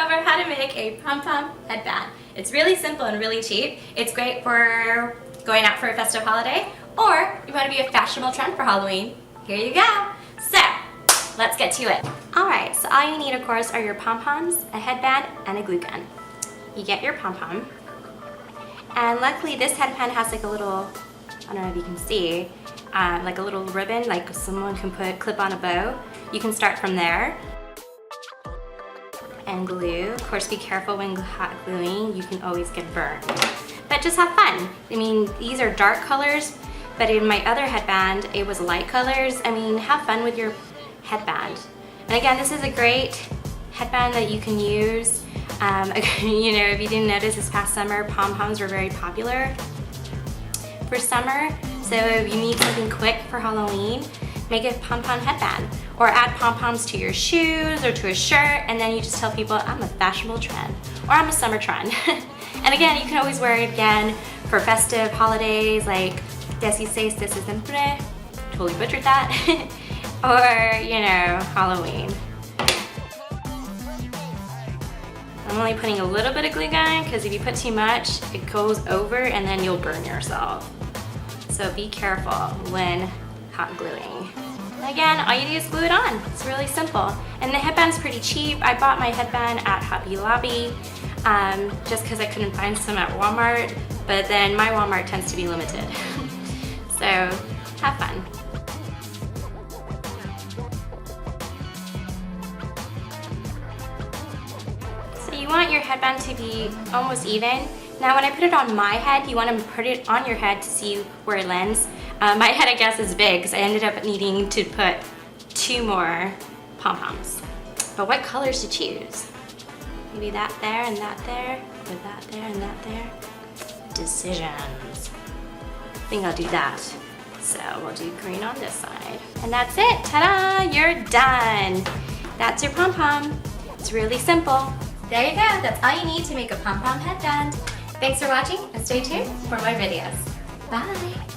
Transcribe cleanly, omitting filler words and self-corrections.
over how to make a Pom Pom headband. It's really simple and really cheap. It's great for going out for a festive holiday, or you want to be a fashionable trend for Halloween. Here you go. So, let's get to it. Alright, so all you need, of course, are your pom-poms, a headband, and a glue gun. You get your pom-pom, and luckily this headband has like a little, I don't know if you can see, like a little ribbon, like someone can clip on a bow. You can start from there. And glue. Of course, be careful when hot gluing, you can always get burned. But just have fun. I mean, these are dark colors, but in my other headband, it was light colors. I mean, have fun with your headband. And again, this is a great headband that you can use. You know, if you didn't notice, this past summer, pom-poms were very popular for summer. So if you need something quick for Halloween, make a pom-pom headband. Or add pom-poms to your shoes or to a shirt, and then you just tell people, I'm a fashionable trend, or I'm a summer trend. And again, you can always wear it again for festive holidays, like 16 de Septiembre, totally butchered that, or, you know, Halloween. I'm only putting a little bit of glue gun, because if you put too much, it goes over and then you'll burn yourself. So be careful when hot gluing. Again, all you do is glue it on. It's really simple. And the headband's pretty cheap. I bought my headband at Hobby Lobby just because I couldn't find some at Walmart, but then my Walmart tends to be limited. So have fun. So you want your headband to be almost even. Now when I put it on my head, you want to put it on your head to see where it lands. My head, I guess, is big, so I ended up needing to put 2 more pom-poms. But what colors to choose? Maybe that there and that there, or that there and that there. Decisions. I think I'll do that. So we'll do green on this side. And that's it, ta-da, you're done. That's your pom-pom. It's really simple. There you go, that's all you need to make a pom-pom headband. Thanks for watching, and stay tuned for more videos. Bye.